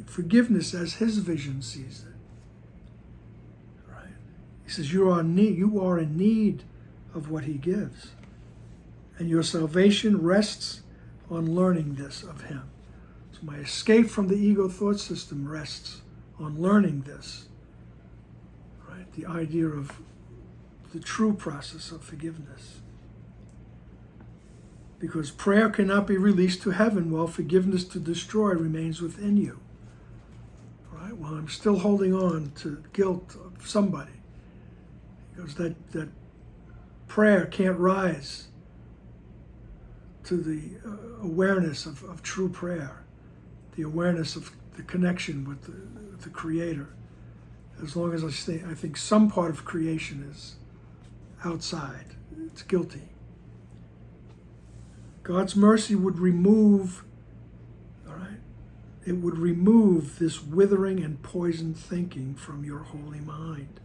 forgiveness as his vision sees it. Right? He says you are in need of what he gives. And your salvation rests on learning this of him. So my escape from the ego thought system rests on learning this. Right? The idea of the true process of forgiveness. Because prayer cannot be released to heaven while forgiveness to destroy remains within you. Right? While I'm still holding on to guilt of somebody. Because that prayer can't rise to the awareness of true prayer. The awareness of the connection with the Creator. As long as I think some part of creation is outside. It's guilty. God's mercy would remove, all right, it would remove this withering and poisoned thinking from your holy mind.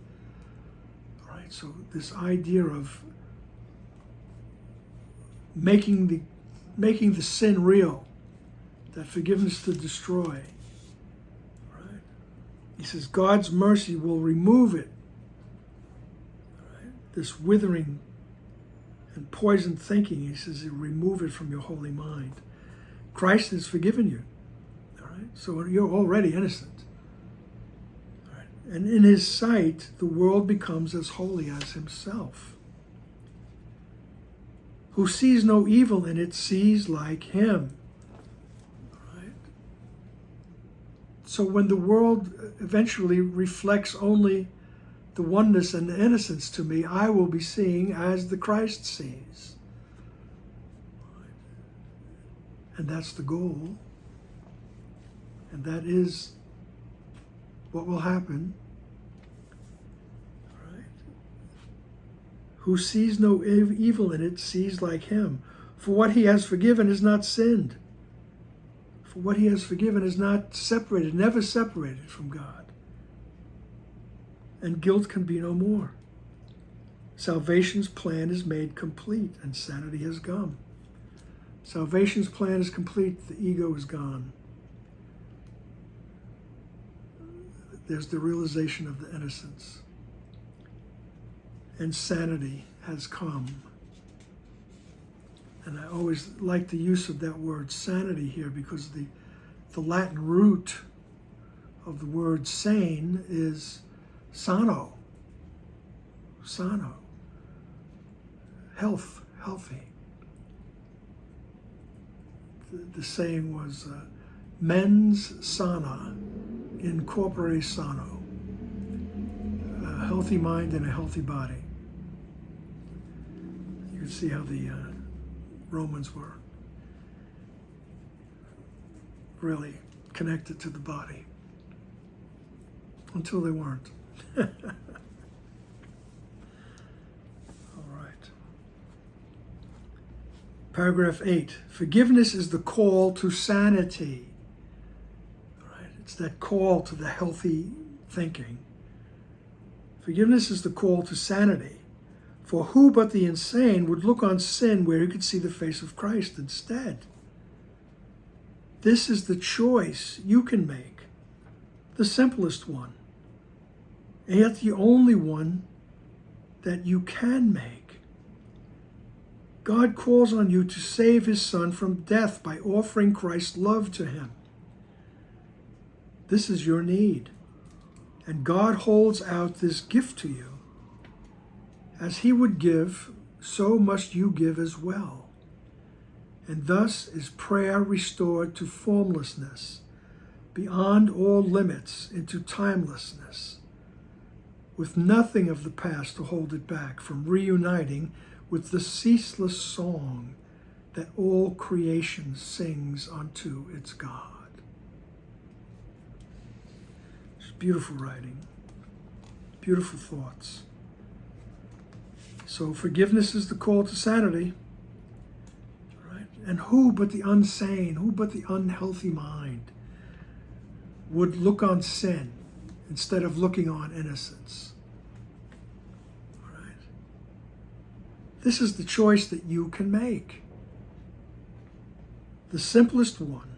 All right, so this idea of making the sin real, that forgiveness to destroy. Right? He says God's mercy will remove it. Right? This withering and poisoned thinking, he says, remove it from your holy mind. Christ has forgiven you. All right? So you're already innocent. All right? And in his sight, the world becomes as holy as himself. Who sees no evil in it sees like him. Right? So when the world eventually reflects only the oneness and the innocence to me, I will be seeing as the Christ sees. Right? And that's the goal. And that is what will happen. Who sees no evil in it sees like him. For what he has forgiven is not sinned. For what he has forgiven is not separated, never separated from God. And guilt can be no more. Salvation's plan is made complete and sanity has come. Salvation's plan is complete, the ego is gone. There's the realization of the innocence. And sanity has come. And I always like the use of that word sanity here because the Latin root of the word sane is sano. Sano. Health, healthy. The saying was mens sana in corpore sano. A healthy mind and a healthy body. You can see how the Romans were really connected to the body until they weren't. All right. Paragraph 8. Forgiveness is the call to sanity. All right. It's that call to the healthy thinking. Forgiveness is the call to sanity. For who but the insane would look on sin where he could see the face of Christ instead? This is the choice you can make, the simplest one, and yet the only one that you can make. God calls on you to save his Son from death by offering Christ's love to him. This is your need, and God holds out this gift to you. As he would give, so must you give as well. And thus is prayer restored to formlessness, beyond all limits into timelessness, with nothing of the past to hold it back from reuniting with the ceaseless song that all creation sings unto its God. It's beautiful writing, beautiful thoughts. So forgiveness is the call to sanity. Right? And who but the unsane, who but the unhealthy mind would look on sin instead of looking on innocence? Right? This is the choice that you can make. The simplest one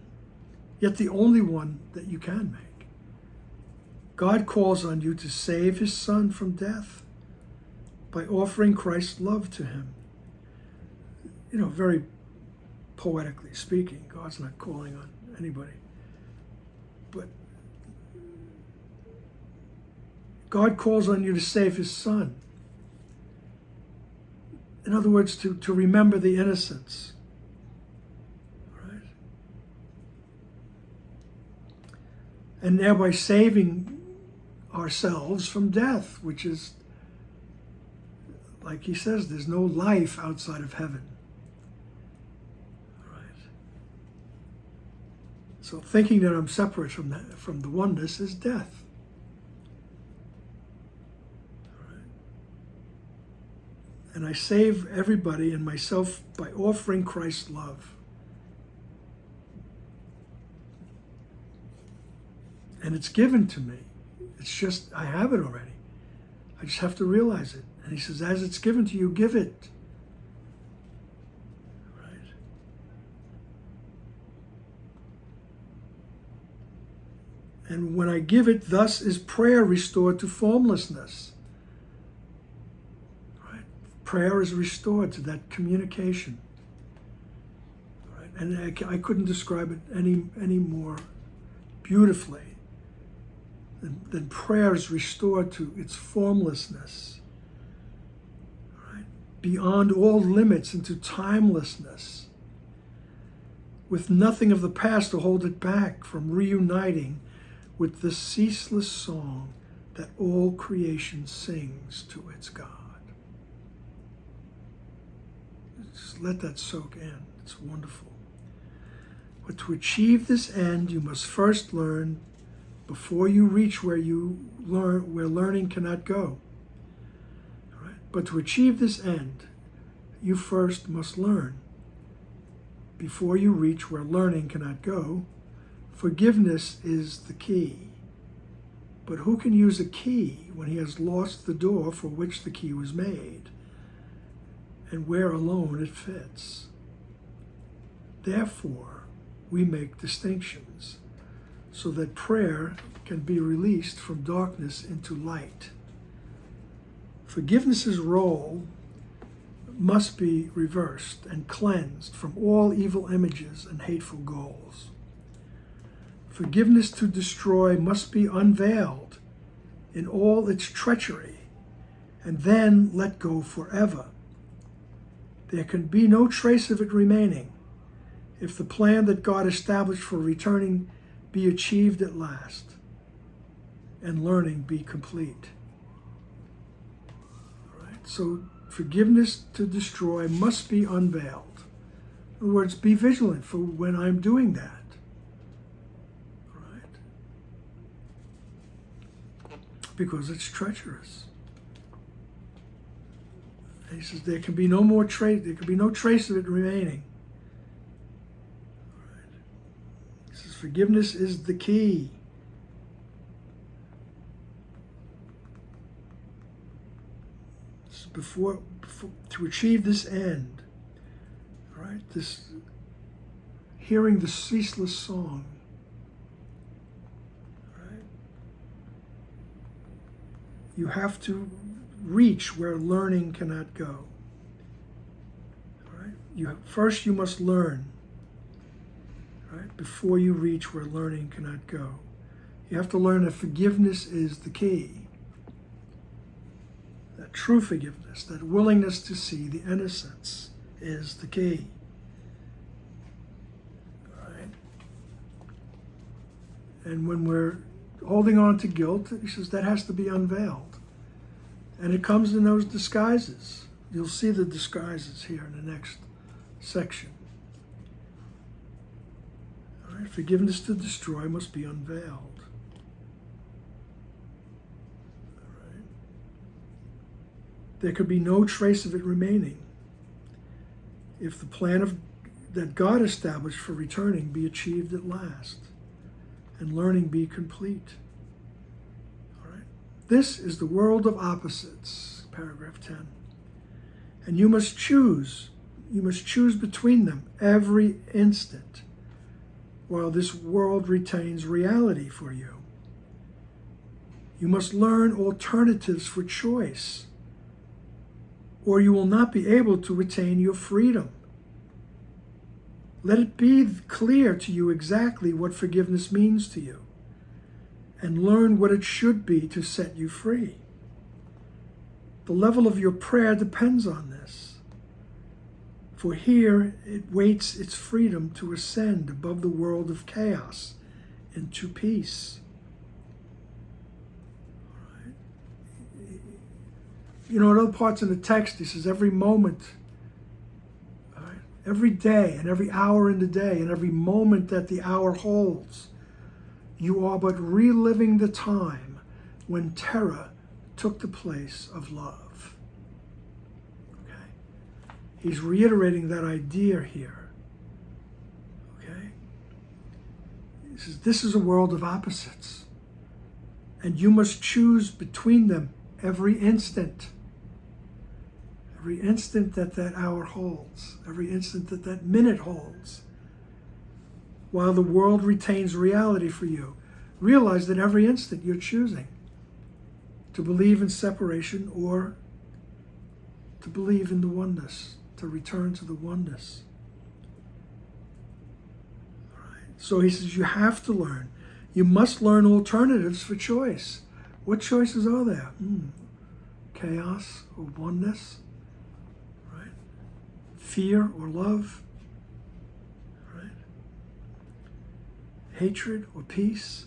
yet the only one that you can make. God calls on you to save his Son from death by offering Christ's love to him. Very poetically speaking, God's not calling on anybody. But God calls on you to save his Son. In other words, to remember the innocents. Right? And thereby saving ourselves from death, which is, like he says, there's no life outside of heaven. Right? So thinking that I'm separate from the oneness is death. And I save everybody and myself by offering Christ's love. And it's given to me. It's just, I have it already. I just have to realize it. And he says, as it's given to you, give it. Right? And when I give it, thus is prayer restored to formlessness. Prayer is restored to that communication. Right? And I couldn't describe it any more beautifully than prayer is restored to its formlessness. Right? Beyond all limits into timelessness, with nothing of the past to hold it back from reuniting with the ceaseless song that all creation sings to its God. Just let that soak in. It's wonderful. But to achieve this end, you must first learn before you reach where learning cannot go. All right? But to achieve this end, you first must learn before you reach where learning cannot go. Forgiveness is the key. But who can use a key when he has lost the door for which the key was made, and where alone it fits? Therefore, we make distinctions so that prayer can be released from darkness into light. Forgiveness's role must be reversed and cleansed from all evil images and hateful goals. Forgiveness to destroy must be unveiled in all its treachery and then let go forever. There can be no trace of it remaining if the plan that God established for returning be achieved at last and learning be complete. All right? So forgiveness to destroy must be unveiled. In other words, be vigilant for when I'm doing that. All right? Because it's treacherous. And he says there can be no more trace. There can be no trace of it remaining. All right. He says forgiveness is the key. Before to achieve this end, all right, this hearing the ceaseless song, right, you have to reach where learning cannot go. All right, first you must learn, right, before you reach where learning cannot go. You have to learn that forgiveness is the key. That true forgiveness, that willingness to see the innocence is the key. All right? And when we're holding on to guilt, he says that has to be unveiled. And it comes in those disguises. You'll see the disguises here in the next section. All right? Forgiveness to destroy must be unveiled. There could be no trace of it remaining if the plan that God established for returning be achieved at last and learning be complete. All right. This is the world of opposites, paragraph 10. And you must choose between them every instant while this world retains reality for you. You must learn alternatives for choice, or you will not be able to attain your freedom. Let it be clear to you exactly what forgiveness means to you, and learn what it should be to set you free. The level of your prayer depends on this, for here it waits its freedom to ascend above the world of chaos into peace. You know, in other parts of the text, he says every moment, every day and every hour in the day and every moment that the hour holds, you are but reliving the time when terror took the place of love. Okay? He's reiterating that idea here. Okay? He says, this is a world of opposites, and you must choose between them every instant. Every instant that that hour holds, every instant that that minute holds, while the world retains reality for you. Realize that every instant you're choosing to believe in separation or to believe in the oneness, to return to the oneness. All right. So he says you have to learn. You must learn alternatives for choice. What choices are there? Chaos or oneness? Fear or love, right? Hatred or peace.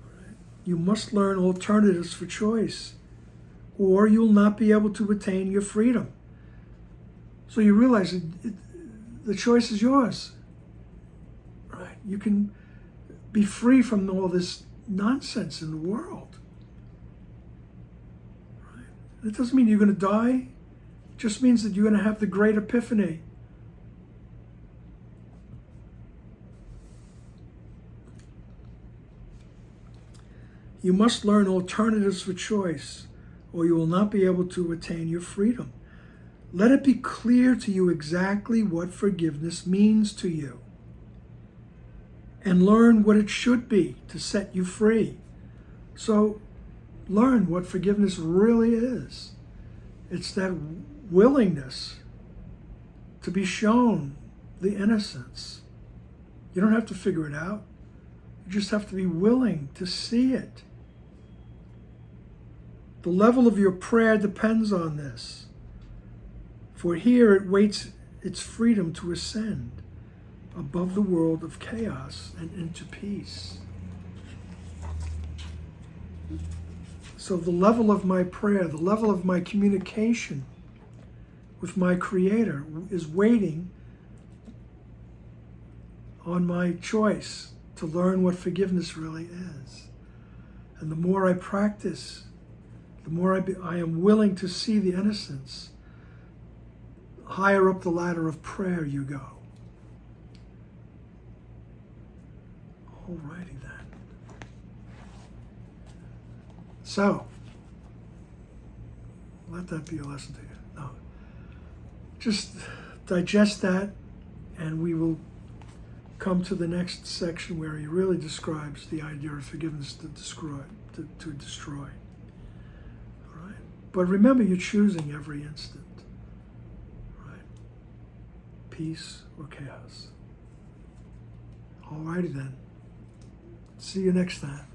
Right? You must learn alternatives for choice, or you'll not be able to attain your freedom. So you realize the choice is yours, right? You can be free from all this nonsense in the world. Right? It doesn't mean you're going to die. Just means that you're going to have the great epiphany. You must learn alternatives for choice, or you will not be able to attain your freedom. Let it be clear to you exactly what forgiveness means to you, and learn what it should be to set you free. So learn what forgiveness really is. It's that willingness to be shown the innocence. You don't have to figure it out. You just have to be willing to see it. The level of your prayer depends on this, for here it waits its freedom to ascend above the world of chaos and into peace. So the level of my prayer, the level of my communication with my Creator is waiting on my choice to learn what forgiveness really is. And the more I practice, the more I am willing to see the innocence, higher up the ladder of prayer you go. Alrighty then. So, let that be a lesson to you. No. Just digest that, and we will come to the next section where he really describes the idea of forgiveness to destroy. All right? But remember, you're choosing every instant. Right? Peace or chaos. All righty then. See you next time.